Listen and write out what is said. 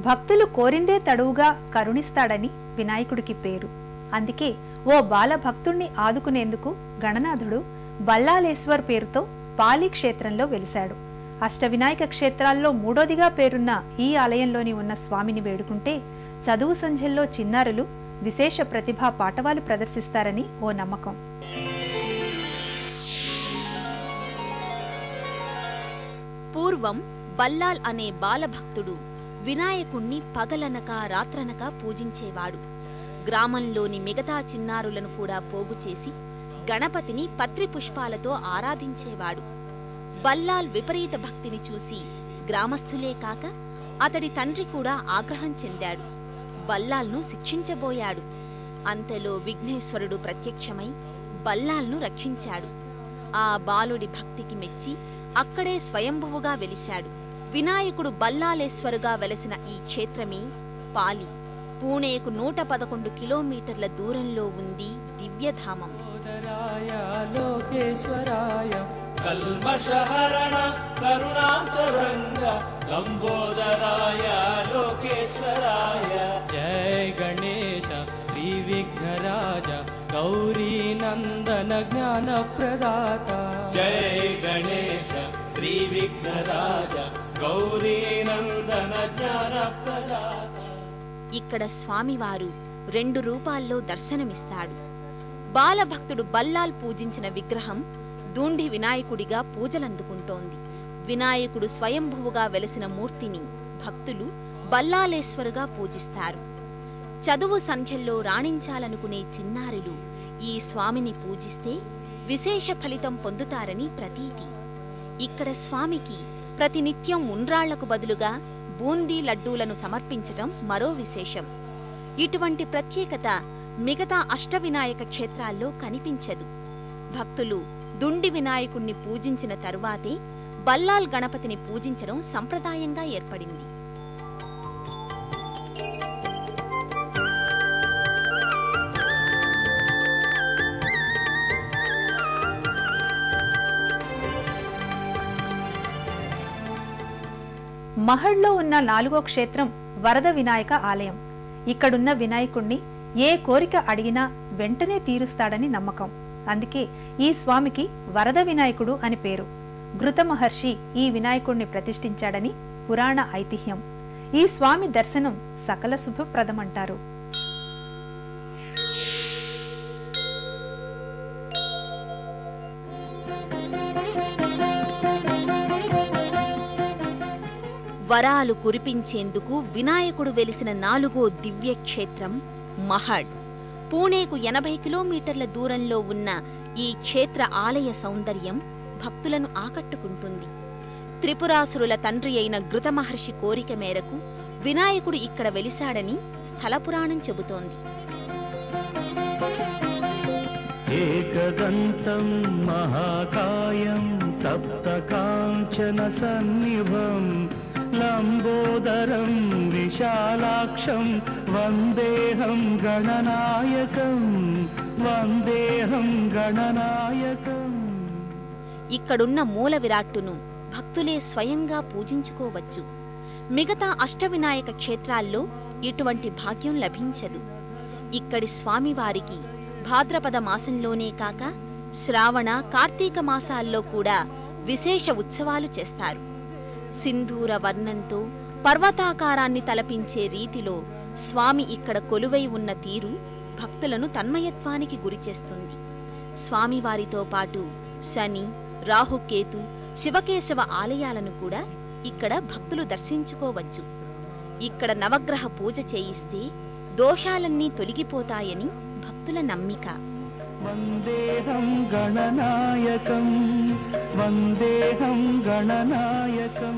భక్తులు కోరిందే తడువుగా కరుణిస్తాడని వినాయకుడికి పేరు. అందుకే ఓ బాల భక్తుణ్ణి ఆదుకునేందుకు గణనాథుడు బల్లాలేశ్వర్ పేరుతో పాలి క్షేత్రంలో వెలిశాడు. అష్టవినాయక క్షేత్రాల్లో మూడోదిగా పేరున్న ఈ ఆలయంలోని ఉన్న స్వామిని వేడుకుంటే చదువు సంధ్యల్లో చిన్నారులు విశేష ప్రతిభా పాటవాలు ప్రదర్శిస్తారని ఓ నమ్మకం. పూర్వం బల్లాల్ అనే బాలభక్తుడు వినాయకుణ్ణి పగలనక రాత్రనక పూజించేవాడు. గ్రామంలోని మిగతా చిన్నారులను కూడా పోగుచేసి గణపతిని పత్రి పుష్పాలతో ఆరాధించేవాడు. బల్లాల్ విపరీత భక్తిని చూసి గ్రామస్థులే కాక అతడి తండ్రి కూడా ఆగ్రహం చెందాడు. బల్లాల్ను శిక్షించబోయాడు. అంతలో విఘ్నేశ్వరుడు ప్రత్యక్షమై బల్లాల్ను రక్షించాడు. ఆ బాలుడి భక్తికి మెచ్చి అక్కడే స్వయంభువుగా వెలిశాడు. వినాయకుడు బల్లాలేశ్వరుగా వెలసిన ఈ క్షేత్రమే పాలి. పూణేకు 111 కిలోమీటర్ల దూరంలో ఉంది దివ్యధామం. కల్మషహరణ కరుణాంతరంగ లంబోదరాయ లోకేశ్వరాయ జయ గణేశ శ్రీ విఘ్నరాజ గౌరీ నందన జ్ఞాన ప్రదాత జయ గణేశ శ్రీ విఘ్నరాజ గౌరీ నందన జ్ఞాన ప్రదాత. ఇక్కడ స్వామివారు 2 రూపాల్లో దర్శనమిస్తాడు. బాలభక్తుడు బల్లాల్ పూజించిన విగ్రహం దూండి వినాయకుడిగా పూజలందుకుంటోంది. వినాయకుడు స్వయంభువుగా వెలసిన మూర్తిని భక్తులు బల్లాలేశ్వరుగా పూజిస్తారు. చదువు సంధ్యల్లో రాణించాలనుకునే చిన్నారులు ఈ స్వామిని పూజిస్తే విశేష ఫలితం పొందుతారని ప్రతీతి. ఇక్కడ స్వామికి ప్రతినిత్యం ఉండ్రాళ్లకు బదులుగా బూందీ లడ్డూలను సమర్పించటం మరో విశేషం. ఇటువంటి ప్రత్యేకత మిగతా అష్టవినాయక క్షేత్రాల్లో కనిపించదు. భక్తులు దుండి వినాయకుణ్ణి పూజించిన తరువాతే బల్లాల్ గణపతిని పూజించడం సంప్రదాయంగా ఏర్పడింది. మహడ్లో ఉన్న 4వ క్షేత్రం వరద వినాయక ఆలయం. ఇక్కడున్న వినాయకుణ్ణి ఏ కోరిక అడిగినా వెంటనే తీరుస్తాడని నమ్మకం. అందుకే ఈ స్వామికి వరద వినాయకుడు అని పేరు. ఘృత మహర్షి ఈ వినాయకుణ్ణి ప్రతిష్ఠించాడని పురాణ ఐతిహ్యం. ఈ స్వామి దర్శనం సకల శుభప్రదమంటారు. వరాలు కురిపించేందుకు వినాయకుడు వెలిసిన 4వ దివ్యక్షేత్రం మహడ్. పూణేకు 80 కిలోమీటర్ల దూరంలో ఉన్న ఈ క్షేత్ర ఆలయ సౌందర్యం భక్తులను ఆకట్టుకుంటుంది. త్రిపురాసురుల తండ్రి అయిన ఘృత మహర్షి కోరిక మేరకు వినాయకుడు ఇక్కడ వెలిశాడని స్థలపురాణం చెబుతోంది. ఏకదంతం మహాకాయం తప్తకాంచన సన్నిభం లంబోదరం విశాలాక్షం వందేహం గణనాయకం వందేహం గణనాయకం. ఇక్కడున్న మూల విరాట్టును భక్తులే స్వయంగా పూజించుకోవచ్చు. మిగతా అష్టవినాయక క్షేత్రాల్లో ఇటువంటి భాగ్యం లభించదు. ఇక్కడి స్వామివారికి భాద్రపద మాసంలోనే కాక శ్రావణ, కార్తీక మాసాల్లో కూడా విశేష ఉత్సవాలు చేస్తారు. సింధూర వర్ణంతో పర్వతాకారాన్ని తలపించే రీతిలో స్వామి ఇక్కడ కొలువై ఉన్న తీరు భక్తులను తన్మయత్వానికి గురిచేస్తుంది. స్వామివారితో పాటు శని, రాహుకేతు, శివకేశవ ఆలయాలను కూడా ఇక్కడ భక్తులు దర్శించుకోవచ్చు. ఇక్కడ నవగ్రహ పూజ చేయిస్తే దోషాలన్నీ తొలగిపోతాయని భక్తుల నమ్మిక. వందేహం గణనాయకం వందేహం గణనాయకం.